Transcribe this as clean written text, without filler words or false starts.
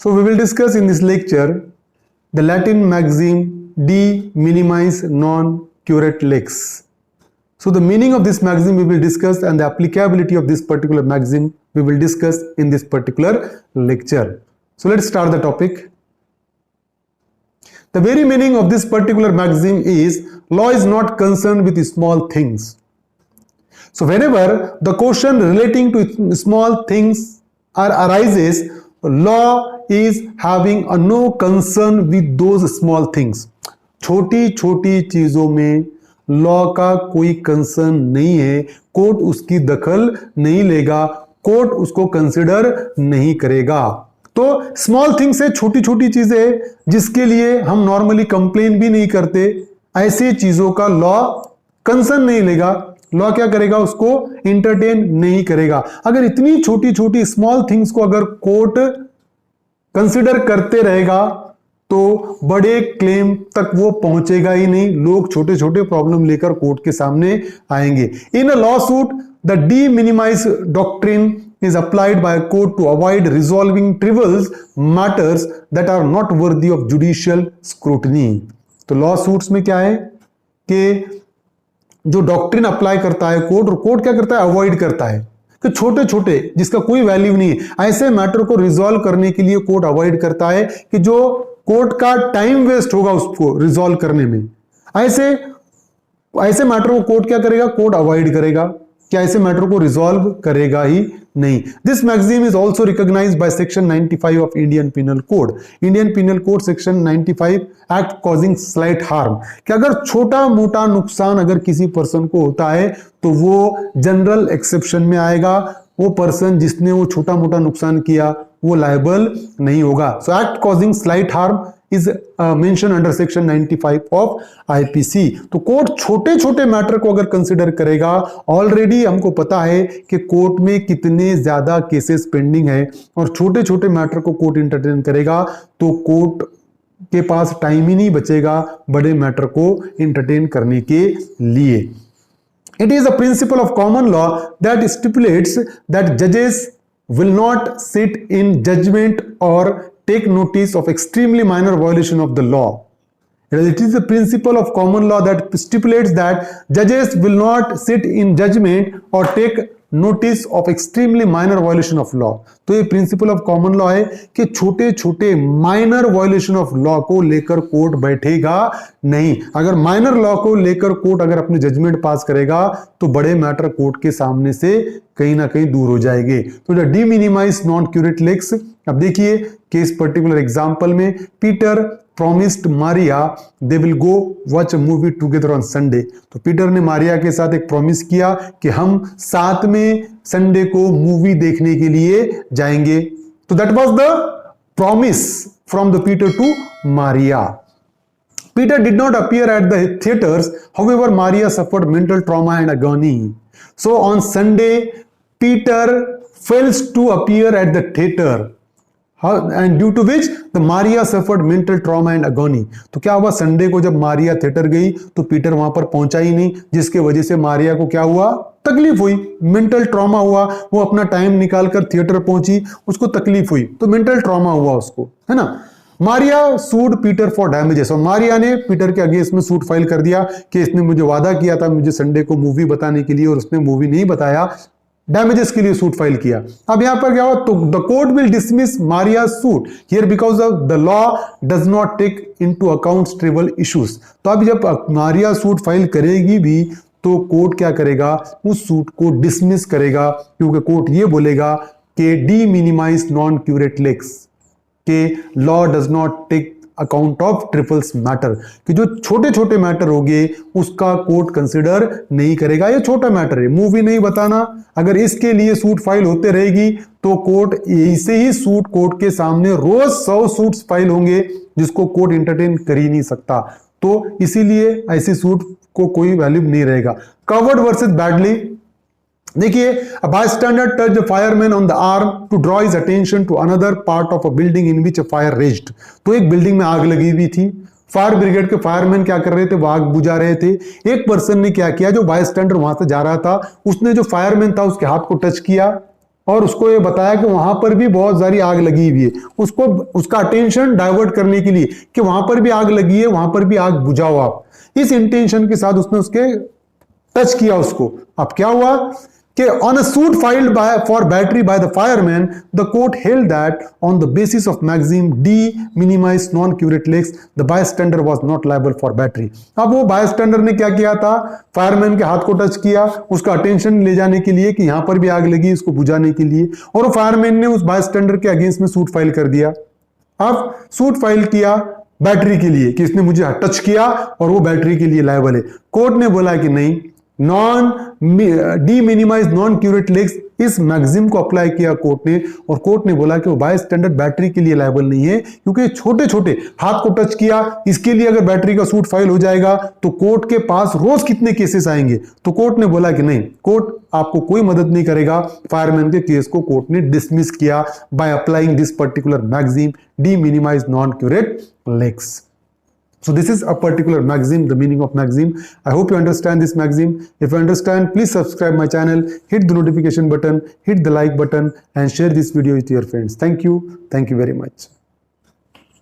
So we will discuss in this lecture the Latin maxim de minimis non curat lex. So the meaning of this maxim we will discuss, and the applicability of this particular maxim we will discuss in this particular lecture. So let's start the topic. The very meaning of this particular maxim is law is not concerned with small things. So whenever the question relating to small things arises, law is having a no concern with those small things. छोटी छोटी चीजों में law का कोई concern नहीं है, court उसकी दखल नहीं लेगा, कोर्ट उसको कंसिडर नहीं करेगा। तो स्मॉल थिंग्स है, छोटी छोटी चीजें जिसके लिए हम नॉर्मली कंप्लेन भी नहीं करते, ऐसी चीजों का लॉ कंसर्न नहीं लेगा। लॉ क्या करेगा? उसको इंटरटेन नहीं करेगा। अगर इतनी छोटी छोटी स्मॉल थिंग्स को अगर कोर्ट कंसिडर करते रहेगा तो बड़े क्लेम तक वो पहुंचेगा ही नहीं। लोग छोटे छोटे प्रॉब्लम लेकर कोर्ट के सामने आएंगे। In a lawsuit the de minimis doctrine is applied by a court to avoid resolving trivial matters that are not worthy of judicial scrutiny. तो लॉ सूट्स में क्या है कि जो डॉक्ट्रिन अप्लाई करता है कोर्ट, और कोर्ट क्या करता है? अवॉइड करता है कि छोटे छोटे जिसका कोई वैल्यू नहीं है, ऐसे मैटर को रिजॉल्व करने के लिए कोर्ट अवॉइड करता है कि जो कोर्ट का टाइम वेस्ट होगा उसको रिजॉल्व करने में, ऐसे मैटर को कोर्ट क्या करेगा? कोर्ट अवॉइड करेगा, क्या ऐसे मैटर को रिजॉल्व करेगा ही नहीं। This maxim is also recognised by section 95 of Indian penal code. Indian penal code section 95 act causing slight harm, कि अगर छोटा मोटा नुकसान अगर किसी पर्सन को होता है तो वो जनरल एक्सेप्शन में आएगा। वो पर्सन जिसने वो छोटा मोटा नुकसान किया वो लायबल नहीं होगा। So act causing slight harm is mentioned under section 95 of IPC। तो कोर्ट छोटे छोटे मैटर को अगर कंसिडर करेगा, ऑलरेडी हमको पता है कि कोर्ट में कितने ज्यादा केसेस पेंडिंग है, और छोटे छोटे मैटर को कोर्ट इंटरटेन करेगा तो कोर्ट के पास टाइम ही नहीं बचेगा बड़े मैटर को इंटरटेन करने के लिए। It is a principle of common law that stipulates that judges will not sit in judgment or take notice of extremely minor violation of the law. It is the principle of common law that stipulates that judges will not sit in judgment or take notice of extremely minor violation of law। तो ये principle of common law है कि छोटे छोटे minor violation of law को लेकर court बैठेगा नहीं। अगर माइनर लॉ को लेकर कोर्ट अगर अपने जजमेंट पास करेगा तो बड़े मैटर कोर्ट के सामने से कहीं ना कहीं दूर हो जाएंगे। तो the de minimis non curat lex, अब देखिए केस पर्टिकुलर एग्जांपल में, Peter promised Maria they will go watch a movie together on Sunday। तो पीटर ने मारिया के साथ एक प्रॉमिस किया कि हम साथ में संडे को मूवी देखने के लिए जाएंगे। तो that was the promise from the Peter to Maria. Peter did not appear at the theaters, however Maria suffered mental trauma and agony. So on Sunday Peter fails to appear at the theater, and due to which the Maria suffered mental trauma and agony। तो क्या हुआ? Sunday को जब Maria theatre गई तो Peter वहां पर पहुंचा ही नहीं, जिसके वजह से मारिया को क्या हुआ? तकलीफ हुई, मेंटल ट्रॉमा हुआ। वो अपना टाइम निकालकर थिएटर पहुंची, उसको तकलीफ हुई, तो मेंटल ट्रॉमा हुआ उसको, है ना। मारिया सूड पीटर फॉर डैमेजेस, और मारिया ने पीटर के अगेंस्ट में सूट फाइल कर दिया कि इसने मुझे वादा किया था मुझे संडे को मूवी बताने के लिए और उसने मूवी नहीं बताया, डैमेजेस के लिए सूट फाइल किया। अब यहां पर क्या हुआ? तो the court will dismiss Maria suit here because of the law does not take into account trivial issues. तो अब जब मारिया सूट फाइल करेगी भी तो कोर्ट क्या करेगा? उस सूट को डिसमिस करेगा, क्योंकि कोर्ट ये बोलेगा कि de minimis non curat lex, के law does not take account of trifles matter, कि जो छोटे छोटे मैटर होंगे उसका कोर्ट कंसिडर नहीं करेगा। ये छोटा मैटर है, मूवी नहीं बताना, अगर इसके लिए सूट फाइल होते रहेगी तो कोर्ट ऐसे ही सूट कोर्ट के सामने रोज 100 सूट्स फाइल होंगे जिसको कोर्ट इंटरटेन कर ही नहीं सकता। तो इसीलिए ऐसी सूट को कोई वैल्यू नहीं रहेगा। कवर्ड वर्सेस बैडली, देखिए, a bystander touched a fireman on the arm to draw his attention to another part of a building in which a fire raged। तो एक बिल्डिंग में आग लगी हुई थी, फायर ब्रिगेड के फायरमैन क्या कर रहे थे? वो आग बुझा रहे थे। एक पर्सन ने क्या किया, जो बायस्टैंडर वहां से जा रहा था, उसने जो फायरमैन था उसके हाथ को टच किया, और उसको ये बताया कि वहां पर भी बहुत सारी आग लगी हुई है, उसको उसका अटेंशन डाइवर्ट करने के लिए कि वहां पर भी आग लगी है, वहां पर भी आग बुझाओ आप, इस इंटेंशन के साथ उसने उसके टच किया उसको। अब क्या हुआ कि on a suit filed for battery by the fireman, the court held that on the basis of maxim D minimized non-curate leaks, the bystander was not liable for battery। अब वो bystander ने क्या किया था, फायरमैन के हाथ को touch किया उसका अटेंशन ले जाने के लिए कि यहां पर भी आग लगी, इसको बुझाने के लिए, और वो फायरमैन ने उस bystander के अगेंस्ट में सूट फाइल कर दिया। अब सूट फाइल किया बैटरी के लिए कि इसने मुझे टच किया और वो बैटरी के लिए लायबल है। कोर्ट ने बोला कि नहीं, non de minimis non curat lex, इस मैक्सिम को अप्लाई किया कोर्ट ने, और कोर्ट ने बोला कि वो बाय स्टैंडर्ड बैटरी के लिए लायबल नहीं है, क्योंकि छोटे छोटे हाथ को टच किया, इसके लिए अगर बैटरी का सूट फाइल हो जाएगा तो कोर्ट के पास रोज कितने केसेस आएंगे। तो कोर्ट ने बोला कि नहीं, कोर्ट आपको कोई मदद नहीं करेगा। फायरमैन के केस को कोर्ट ने डिसमिस किया by applying this particular maxim de minimis non curat lex. So this is a particular maxim, the meaning of maxim. I hope you understand this maxim. If you understand, please subscribe my channel, hit the notification button, hit the like button, and share this video with your friends. Thank you very much.